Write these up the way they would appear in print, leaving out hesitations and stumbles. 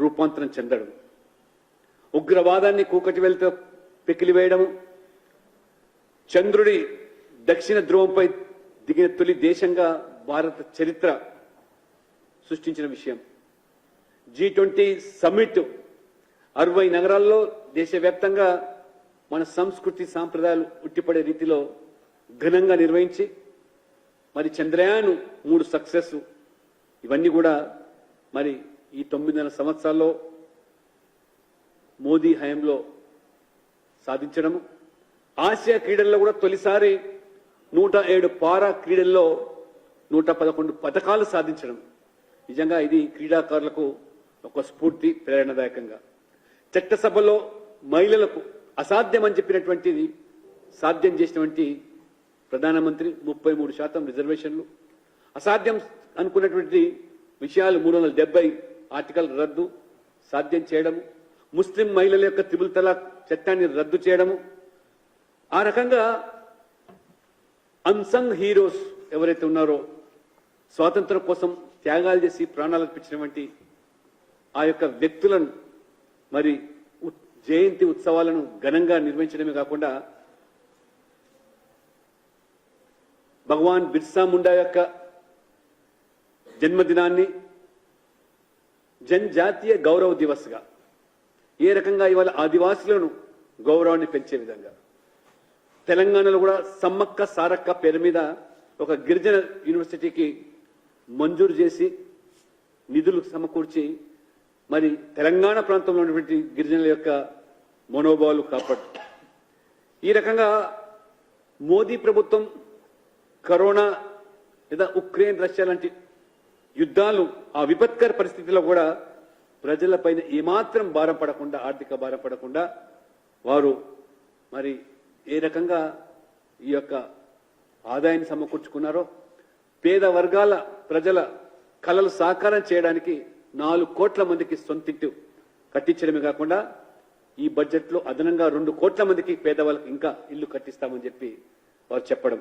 రూపాంతరం చెందడం, ఉగ్రవాదాన్ని కూకటి వెళ్తూ పెకిలివేయడం, చంద్రుడి దక్షిణ ధ్రువంపై దిగిన తొలి దేశంగా భారత చరిత్ర సృష్టించిన విషయం. G20 సమ్మిట్ 60 నగరాల్లో దేశవ్యాప్తంగా మన సంస్కృతి సాంప్రదాయాలు ఉట్టిపడే రీతిలో ఘనంగా నిర్వహించి మరి చంద్రయాన్ 3 సక్సెస్ ఇవన్నీ కూడా మరి ఈ 9 సంవత్సరాల్లో మోదీ హయాంలో సాధించడము. ఆసియా క్రీడల్లో కూడా తొలిసారి 107 పారా క్రీడల్లో 111 పథకాలు సాధించడం నిజంగా ఇది క్రీడాకారులకు ఒక స్ఫూర్తి, ప్రేరణాదాయకంగా. చట్టసభలో మహిళలకు అసాధ్యమని చెప్పినటువంటిది సాధ్యం చేసినటువంటి ప్రధానమంత్రి 33% రిజర్వేషన్లు, అసాధ్యం అనుకున్నటువంటి విషయాలు 370 ఆర్టికల్ రద్దు సాధ్యం చేయడము, ముస్లిం మహిళల యొక్క త్రిపుల్ తలాక్ చట్టాన్ని రద్దు చేయడము. ఆ రకంగా అన్సంగ్ హీరోస్ ఎవరైతే ఉన్నారో స్వాతంత్రం కోసం త్యాగాలు చేసి ప్రాణాలు అర్పించినటువంటి ఆ యొక్క వ్యక్తులను మరి జయంతి ఉత్సవాలను ఘనంగా నిర్వహించడమే కాకుండా భగవాన్ బిర్సా ముండా యొక్క జన్మదినాన్ని జనజాతీయ గౌరవ దివస్గా ఏ రకంగా ఇవాళ ఆదివాసులను గౌరవాన్ని పెంచే విధంగా తెలంగాణలో కూడా సమ్మక్క సారక్క పేరు మీద ఒక గిరిజన యూనివర్సిటీకి మంజూరు చేసి నిధులు సమకూర్చి మరి తెలంగాణ ప్రాంతంలో ఉన్నటువంటి గిరిజనుల యొక్క మనోభావాలు కాపాడు. ఈ రకంగా మోదీ ప్రభుత్వం కరోనా లేదా ఉక్రెయిన్ రష్యా లాంటి యుద్ధాలు ఆ విపత్కర పరిస్థితిలో కూడా ప్రజలపైన ఏమాత్రం భారం పడకుండా, ఆర్థిక భారం పడకుండా వారు మరి ఏ రకంగా ఈ యొక్క ఆదాయాన్ని సమకూర్చుకున్నారో పేద వర్గాల ప్రజల కలలు సాకారం చేయడానికి 4 కోట్ల మందికి సొంతింటి కట్టించడమే కాకుండా ఈ బడ్జెట్లో అదనంగా 2 కోట్ల మందికి పేదవాళ్ళకి ఇంకా ఇల్లు కట్టిస్తామని చెప్పి వారు చెప్పడం.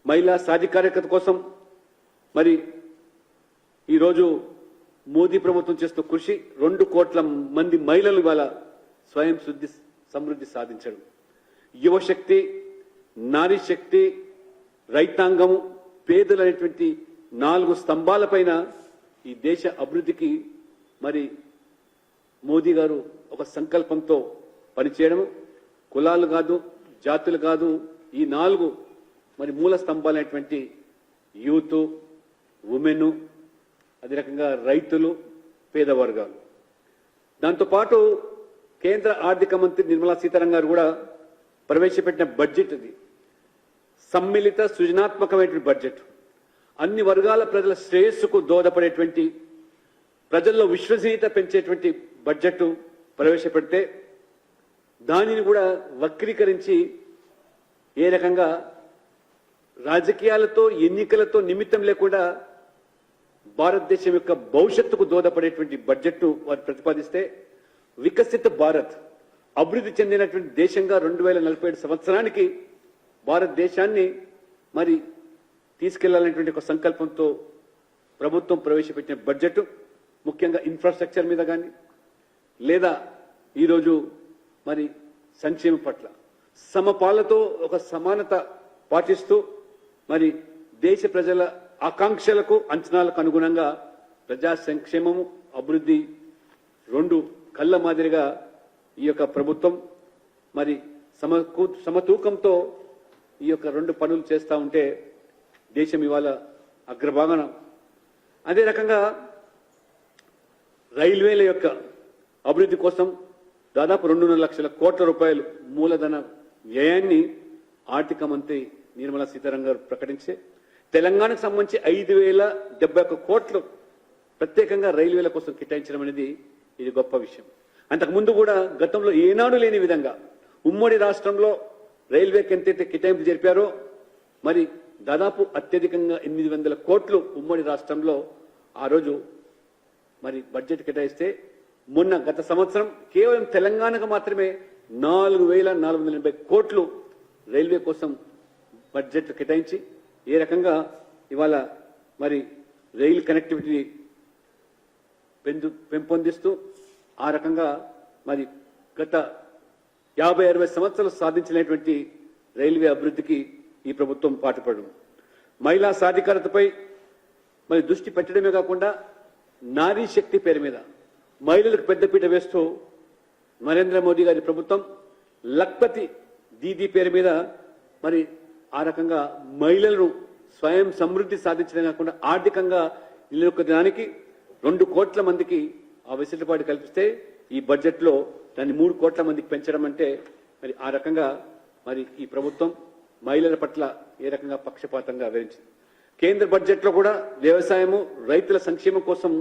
మహిళా సాధికారికత కోసం మరి ఈరోజు మోదీ ప్రభుత్వం చేస్తున్న కృషి 2 కోట్ల మంది మహిళలు ఇవాళ స్వయం సమృద్ధి సాధించడం. యువశక్తి, నారీ శక్తి, రైతాంగము, పేదలు అనేటువంటి 4 స్తంభాలపైన ఈ దేశ అభివృద్ధికి మరి మోదీ గారు ఒక సంకల్పంతో పనిచేయడము. కులాలు కాదు, జాతులు కాదు, ఈ 4 మరి మూల స్తంభాలైనటువంటి యూత్, ఉమెన్, అదే రకంగా రైతులు, పేద వర్గాలు. దాంతోపాటు కేంద్ర ఆర్థిక మంత్రి నిర్మలా సీతారామన్ గారు కూడా ప్రవేశపెట్టిన బడ్జెట్ ఇది సమ్మిళిత సృజనాత్మకమైనటువంటి బడ్జెట్. అన్ని వర్గాల ప్రజల శ్రేయస్సుకు దోహదపడేటువంటి, ప్రజల్లో విశ్వసనీయత పెంచేటువంటి బడ్జెట్ ప్రవేశపెడితే దానిని కూడా వక్రీకరించి ఏ రకంగా రాజకీయాలతో, ఎన్నికలతో నిమిత్తం లేకుండా భారతదేశం యొక్క భవిష్యత్తుకు దోహదపడేటువంటి బడ్జెట్ను వారు ప్రతిపాదిస్తే వికసిత భారత్, అభివృద్ధి చెందినటువంటి దేశంగా 2047 సంవత్సరానికి భారతదేశాన్ని మరి తీసుకెళ్లాలనేటువంటి ఒక సంకల్పంతో ప్రభుత్వం ప్రవేశపెట్టిన బడ్జెట్ ముఖ్యంగా ఇన్ఫ్రాస్ట్రక్చర్ మీద కానీ లేదా ఈరోజు మరి సంక్షేమం పట్ల సమపాలతో ఒక సమానత పాటిస్తూ మరి దేశ ప్రజల ఆకాంక్షలకు, అంచనాలకు అనుగుణంగా ప్రజా సంక్షేమము, అభివృద్ధి 2 కళ్ళ మాదిరిగా ఈ యొక్క ప్రభుత్వం మరి సమతూకంతో ఈ యొక్క 2 పనులు చేస్తూ ఉంటే దేశం ఇవాళ అగ్రభాగన. అదే రకంగా రైల్వేల యొక్క అభివృద్ధి కోసం దాదాపు 2.5 లక్షల కోట్ల రూపాయలు మూలధన వ్యయాన్ని ఆర్థిక మంత్రి నిర్మలా సీతారామన్ గారు ప్రకటించే తెలంగాణకు సంబంధించి 5,071 కోట్లు ప్రత్యేకంగా రైల్వేల కోసం కేటాయించడం అనేది ఇది గొప్ప విషయం. అంతకుముందు కూడా గతంలో ఏనాడు లేని విధంగా ఉమ్మడి రాష్ట్రంలో రైల్వేకి ఎంతైతే కేటాయింపు జరిపారో మరి దాదాపు అత్యధికంగా 800 కోట్లు ఉమ్మడి రాష్ట్రంలో ఆ రోజు మరి బడ్జెట్ కేటాయిస్తే మొన్న గత సంవత్సరం కేవలం తెలంగాణకు మాత్రమే 4,480 కోట్లు రైల్వే కోసం బడ్జెట్ కేటాయించి ఏ రకంగా ఇవాళ మరి రైలు కనెక్టివిటీ పెంపొందిస్తూ ఆ రకంగా మరి గత 50-60 సంవత్సరాలు సాధించినటువంటి రైల్వే అభివృద్ధికి ఈ ప్రభుత్వం పాటుపడడం, మహిళా సాధికారతపై మరి దృష్టి పెట్టడమే కాకుండా నారీ శక్తి పేరు మీద మహిళలకు పెద్దపీట వేస్తూ నరేంద్ర మోదీ గారి ప్రభుత్వం లక్పతి దీదీ పేరు మీద మరి ఆ రకంగా మహిళలను స్వయం సమృద్ధి సాధించడమే కాకుండా ఆర్థికంగా నిలదొక్కడానికి 2 కోట్ల మందికి ఆ వెసులుబాటు కల్పిస్తే ఈ బడ్జెట్లో దాన్ని 3 కోట్ల మందికి పెంచడం అంటే మరి ఆ రకంగా మరి ఈ ప్రభుత్వం మహిళల పట్ల ఏ రకంగా పక్షపాతంగా వివరించింది. కేంద్ర బడ్జెట్లో కూడా వ్యవసాయము రైతుల సంక్షేమం కోసం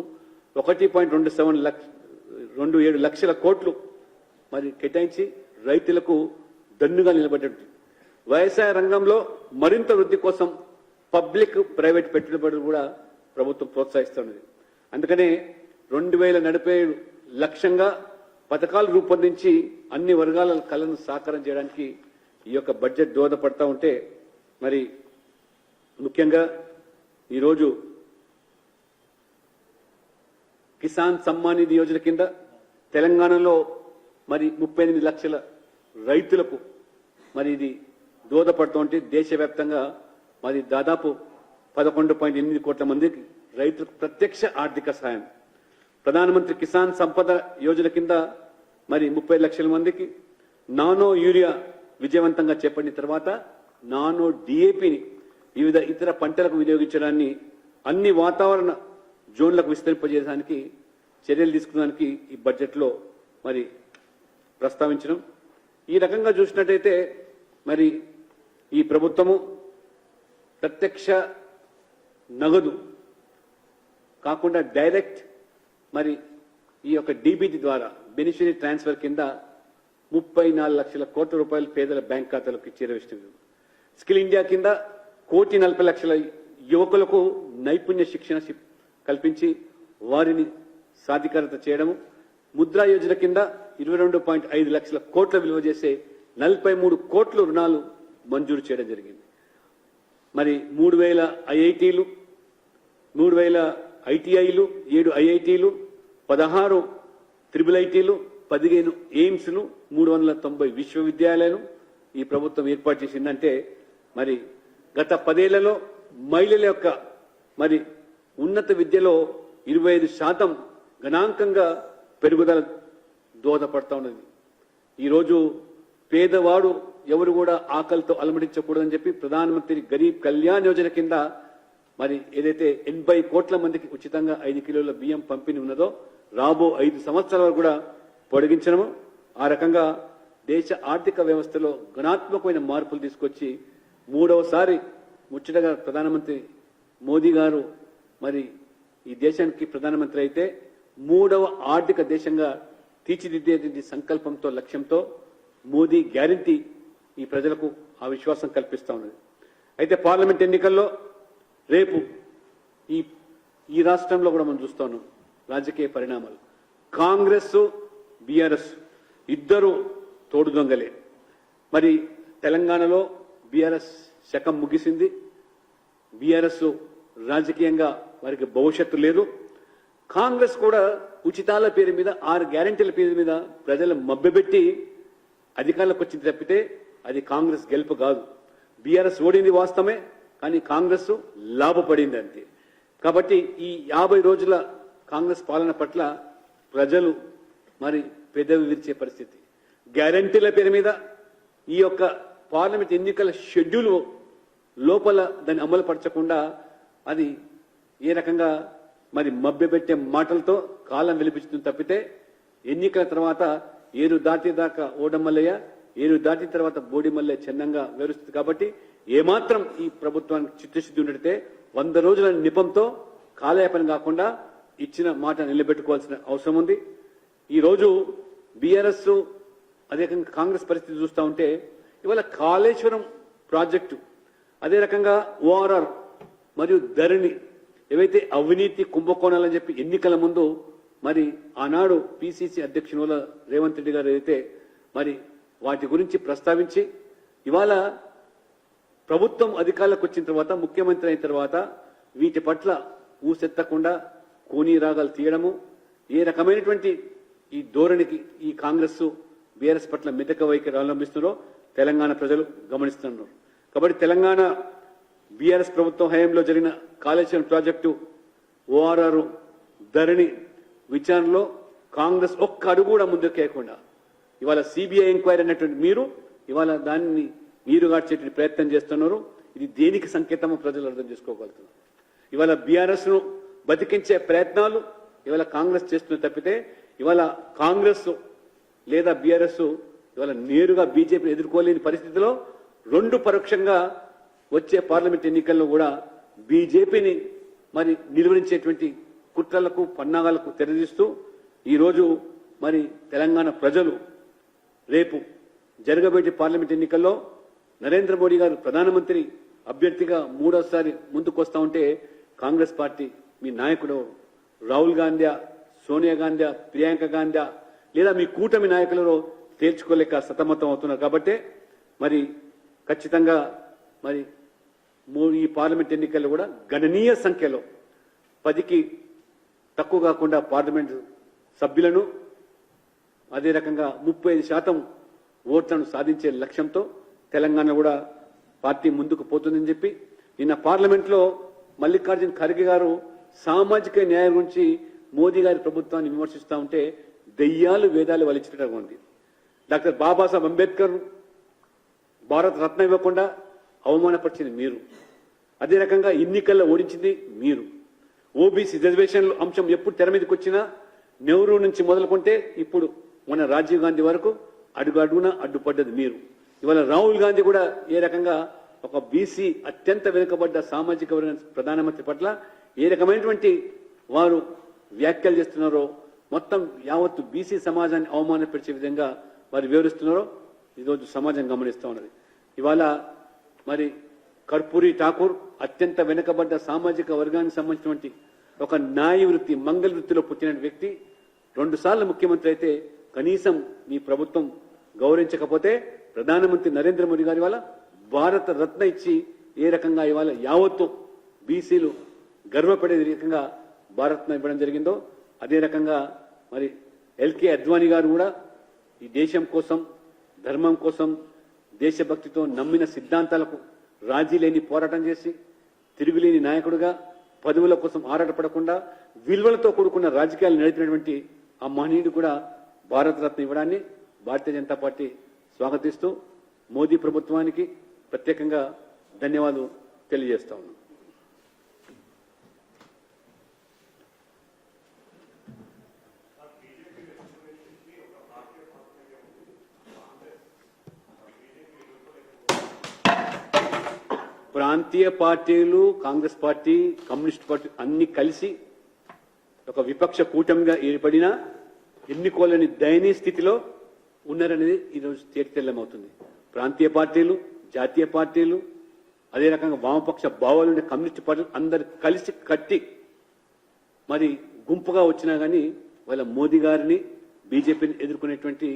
1.27 లక్షల కోట్లు మరి కేటాయించి రైతులకు దన్నుగా నిలబడ్డట్టు. వ్యవసాయ రంగంలో మరింత వృద్ధి కోసం పబ్లిక్ ప్రైవేట్ పెట్టుబడులు కూడా ప్రభుత్వం ప్రోత్సహిస్తున్నది. అందుకనే 2047 లక్ష్యంగా పథకాలు రూపొందించి అన్ని వర్గాల కళను సాకారం చేయడానికి ఈ యొక్క బడ్జెట్ దోహదపడతా ఉంటే మరి ముఖ్యంగా ఈరోజు కిసాన్ సమ్మాన్ నిధి యోజన కింద తెలంగాణలో మరి 38 లక్షల రైతులకు మరి ఇది దోహదపడుతూ ఉంటే దేశవ్యాప్తంగా మరి దాదాపు 11.8 కోట్ల మందికి రైతులకు ప్రత్యక్ష ఆర్థిక సహాయం. ప్రధానమంత్రి కిసాన్ సంపద యోజన కింద మరి 30 లక్షల మందికి నానో యూరియా విజయవంతంగా చేపట్టిన తర్వాత నానో డిఏపిని వివిధ ఇతర పంటలకు వినియోగించడాన్ని అన్ని వాతావరణ జోన్లకు విస్తరింపజేయడానికి చర్యలు తీసుకున్నానికి ఈ బడ్జెట్లో మరి ప్రస్తావించడం. ఈ రకంగా చూసినట్టయితే మరి ఈ ప్రభుత్వము ప్రత్యక్ష నగదు కాకుండా డైరెక్ట్ మరి ఈ యొక్క డీబీటీ ద్వారా బెనిఫిషరీ ట్రాన్స్ఫర్ కింద 34 లక్షల కోట్ల రూపాయలు పేదల బ్యాంక్ ఖాతాలకు చేరవేస్తుంది. స్కిల్ ఇండియా కింద 1,40 లక్షల యువకులకు నైపుణ్య శిక్షణ కల్పించి వారిని సాధికారత చేయడము. ముద్రా యోజన కింద 22.5 లక్షల కోట్ల విలువ చేసే 43 కోట్ల రుణాలు మంజూరు చేయడం జరిగింది. మరి 3,000 ఐఐటీలు, 3,000 ఐటీఐలు, 7 ఐఐటీలు, 16 ట్రిపుల్ ఐటీలు, 15 ఎయిమ్స్లు, 390 విశ్వవిద్యాలయాలు ఈ ప్రభుత్వం ఏర్పాటు చేసిందంటే మరి గత 10 ఏళ్లలో మహిళల యొక్క మరి ఉన్నత విద్యలో 25% గణాంకంగా పెరుగుదల దోహదపడతా ఉన్నది. ఈరోజు పేదవాడు ఎవరు కూడా ఆకలితో అలమటించకూడదని చెప్పి ప్రధానమంత్రి గరీబ్ కళ్యాణ్ యోజన కింద మరి ఏదైతే 80 కోట్ల మందికి ఉచితంగా 5 కిలోల బియ్యం పంపిణీ ఉన్నదో రాబో 5 సంవత్సరాల వరకు కూడా పొడిగించడము. ఆ రకంగా దేశ ఆర్థిక వ్యవస్థలో గుణాత్మకమైన మార్పులు తీసుకొచ్చి 3వసారి ముచ్చటగా ప్రధానమంత్రి మోదీ గారు మరి ఈ దేశానికి ప్రధానమంత్రి అయితే 3వ ఆర్థిక దేశంగా తీర్చిదిద్దే సంకల్పంతో లక్ష్యంతో మోదీ గ్యారంటీ ఈ ప్రజలకు ఆ విశ్వాసం కల్పిస్తా ఉన్నది. అయితే పార్లమెంట్ ఎన్నికల్లో రేపు ఈ రాష్ట్రంలో కూడా మనం చూస్తా ఉన్నాం రాజకీయ పరిణామాలు. కాంగ్రెస్ బీఆర్ఎస్ ఇద్దరు తోడు దొంగలే. మరి తెలంగాణలో బీఆర్ఎస్ శకం ముగిసింది. బీఆర్ఎస్ రాజకీయంగా వారికి భవిష్యత్తు లేదు. కాంగ్రెస్ కూడా ఉచితాల పేరు మీద 6 గ్యారెంటీల పేరు మీద ప్రజలు మభ్యపెట్టి అధికారంలోకి వచ్చింది తప్పితే అది కాంగ్రెస్ గెలుపు కాదు. బీఆర్ఎస్ ఓడింది వాస్తవమే, కానీ కాంగ్రెస్ లాభపడింది అంతే. కాబట్టి ఈ 50 రోజుల కాంగ్రెస్ పాలన పట్ల ప్రజలు మరి పెదవి విరిచే పరిస్థితి. గ్యారెంటీల పేరు మీద ఈ యొక్క పార్లమెంట్ ఎన్నికల షెడ్యూల్ లోపల దాన్ని అమలు పరచకుండా అది ఏ రకంగా మరి మభ్యపెట్టే మాటలతో కాలం వెలిపిస్తుంది తప్పితే ఎన్నికల తర్వాత ఏరు దాటిదాకా ఓడమల్లయ్య, ఏరు దాటిన తర్వాత బోడిమల్లె చిన్నంగా వివరిస్తుంది. కాబట్టి ఏమాత్రం ఈ ప్రభుత్వానికి చిత్తశుద్ధి ఉండితే 100 రోజుల నిపంతో కాలయాపన కాకుండా ఇచ్చిన మాట నిలబెట్టుకోవాల్సిన అవసరం ఉంది. ఈరోజు బీఆర్ఎస్ అదే రకంగా కాంగ్రెస్ పరిస్థితి చూస్తూ ఉంటే ఇవాళ కాళేశ్వరం ప్రాజెక్టు, అదే రకంగా ఓఆర్ఆర్ మరియు ధరణి ఏవైతే అవినీతి కుంభకోణాలని చెప్పి ఎన్నికల ముందు మరి ఆనాడు పిసిసి అధ్యక్షుల రేవంత్ రెడ్డి గారు అయితే మరి వాటి గురించి ప్రస్తావించి ఇవాళ ప్రభుత్వం అధికారులకు వచ్చిన తర్వాత ముఖ్యమంత్రి అయిన తర్వాత వీటి పట్ల ఊసెత్తకుండా కోనీ రాగాలు తీయడము, ఏ రకమైనటువంటి ఈ ధోరణికి ఈ కాంగ్రెస్ బీఆర్ఎస్ పట్ల మితక వైఖరి అవలంబిస్తున్నారో తెలంగాణ ప్రజలు గమనిస్తున్నారు. కాబట్టి తెలంగాణ బీఆర్ఎస్ ప్రభుత్వం హయాంలో జరిగిన కాళేశ్వరం ప్రాజెక్టు ఓఆర్ఆర్ ధరణి విచారణలో కాంగ్రెస్ ఒక్క అడుగు కూడా ముందుకు వేయకుండా ఇవాళ సిబిఐ ఎంక్వైరీ అన్నటువంటి మీరు ఇవాళ దాన్ని నీరుగార్చేటువంటి ప్రయత్నం చేస్తున్నారు. ఇది దేనికి సంకేతమో ప్రజలు అర్థం చేసుకోగలుగుతున్నారు. ఇవాళ బీఆర్ఎస్ ను బతికించే ప్రయత్నాలు ఇవాళ కాంగ్రెస్ చేస్తున్న తప్పితే ఇవాళ కాంగ్రెస్ లేదా బీఆర్ఎస్ ఇవాళ నేరుగా బీజేపీని ఎదుర్కోలేని పరిస్థితిలో రెండు పరోక్షంగా వచ్చే పార్లమెంట్ ఎన్నికల్లో కూడా బీజేపీని మరి నిలువరించేటువంటి కుట్రలకు పన్నాగాలకు తెరదీస్తూ ఈరోజు మరి తెలంగాణ ప్రజలు రేపు జరగబోయే పార్లమెంట్ ఎన్నికల్లో నరేంద్ర మోడీ గారు ప్రధానమంత్రి అభ్యర్థిగా మూడోసారి ముందుకు వస్తా ఉంటే కాంగ్రెస్ పార్టీ మీ నాయకుడు రాహుల్ గాంధీ, సోనియా గాంధీ, ప్రియాంక గాంధీ లేదా మీ కూటమి నాయకులలో తేల్చుకోలేక సతమతం అవుతున్నారు. కాబట్టి మరి ఖచ్చితంగా మరి ఈ పార్లమెంట్ ఎన్నికల్లో కూడా గణనీయ సంఖ్యలో 10కి తక్కువ కాకుండా పార్లమెంటు సభ్యులను అదే రకంగా 35% ఓట్లను సాధించే లక్ష్యంతో తెలంగాణ కూడా పార్టీ ముందుకు పోతుందని చెప్పి నిన్న పార్లమెంట్లో మల్లికార్జున ఖర్గే గారు సామాజిక న్యాయం గురించి మోదీ గారి ప్రభుత్వాన్ని విమర్శిస్తూ ఉంటే దెయ్యాలు వేదాలు వలిచినట్టుగా ఉంది. డాక్టర్ బాబాసాహెబ్ అంబేద్కర్ భారత రత్న ఇవ్వకుండా అవమానపరిచింది మీరు. అదే రకంగా ఎన్నికల్లో ఓడించింది మీరు. ఓబీసీ రిజర్వేషన్ల అంశం ఎప్పుడు తెర మీదకి వచ్చినా నెహ్రూ నుంచి మొదలుకుంటే ఇప్పుడు మన రాజీవ్ గాంధీ వరకు అడుగు అడుగున అడ్డుపడ్డది మీరు. ఇవాళ రాహుల్ గాంధీ కూడా ఏ రకంగా ఒక బీసీ అత్యంత వెనుకబడ్డ సామాజిక వర్గ ప్రధానమంత్రి పట్ల ఏ రకమైనటువంటి వారు వ్యాఖ్యలు చేస్తున్నారో మొత్తం యావత్తు బీసీ సమాజాన్ని అవమానపరిచే విధంగా వారు వివరిస్తున్నారో ఈరోజు సమాజం గమనిస్తూ ఉన్నది. ఇవాళ మరి కర్పూరి ఠాకూర్ అత్యంత వెనుకబడ్డ సామాజిక వర్గానికి సంబంధించినటువంటి ఒక న్యాయ వృత్తి మంగళ వృత్తిలో పుట్టిన వ్యక్తి 2 సార్లు ముఖ్యమంత్రి అయితే కనీసం మీ ప్రభుత్వం గౌరవించకపోతే ప్రధానమంత్రి నరేంద్ర మోడీ గారి ఇవాళ భారత రత్న ఇచ్చి ఏ రకంగా ఇవాళ యావత్తు బీసీలు గర్వపడే రకంగా భారత్న ఇవ్వడం జరిగిందో అదే రకంగా మరి ఎల్కే అద్వానీ గారు కూడా ఈ దేశం కోసం ధర్మం కోసం దేశభక్తితో నమ్మిన సిద్ధాంతాలకు రాజీ లేని పోరాటం చేసి తిరుగులేని నాయకుడిగా పదవుల కోసం ఆరాటపడకుండా విలువలతో కూడుకున్న రాజకీయాలు నడిపినటువంటి ఆ మహనీయుడు కూడా భారతరత్న ఇవ్వడాన్ని భారతీయ జనతా పార్టీ స్వాగతిస్తూ మోదీ ప్రభుత్వానికి ప్రత్యేకంగా ధన్యవాదాలు తెలియజేస్తా ఉన్నాం. ప్రాంతీయ పార్టీలు కాంగ్రెస్ పార్టీ కమ్యూనిస్ట్ పార్టీ అన్ని కలిసి ఒక విపక్ష కూటమిగా ఏర్పడిన ఎన్నుకోలేని దయనీయ స్థితిలో ఉన్నారనేది ఈరోజు తేటతెల్లమవుతుంది. ప్రాంతీయ పార్టీలు జాతీయ పార్టీలు అదే రకంగా వామపక్ష భావాలుండే కమ్యూనిస్ట్ పార్టీలు అందరు కలిసి కట్టి మరి గుంపుగా వచ్చినా కానీ వాళ్ళ మోదీ గారిని బీజేపీని ఎదుర్కొనేటువంటి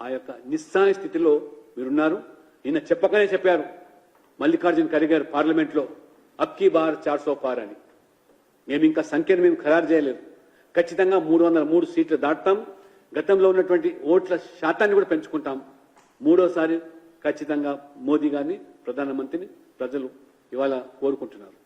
ఆ యొక్క నిస్సహాయ స్థితిలో మీరున్నారు. నిన్న చెప్పకనే చెప్పారు మల్లికార్జున ఖర్గే గారు పార్లమెంట్లో అక్కీ బార్ 400 పార్ అని. మేము ఇంకా సంఖ్యను మేము ఖరారు చేయలేదు. ఖచ్చితంగా 303 సీట్లు దాటుతాం. గతంలో ఉన్నటువంటి ఓట్ల శాతాన్ని కూడా పెంచుకుంటాం. మూడోసారి ఖచ్చితంగా మోదీ గారిని ప్రధానమంత్రిని ప్రజలు ఇవాళ కోరుకుంటున్నారు.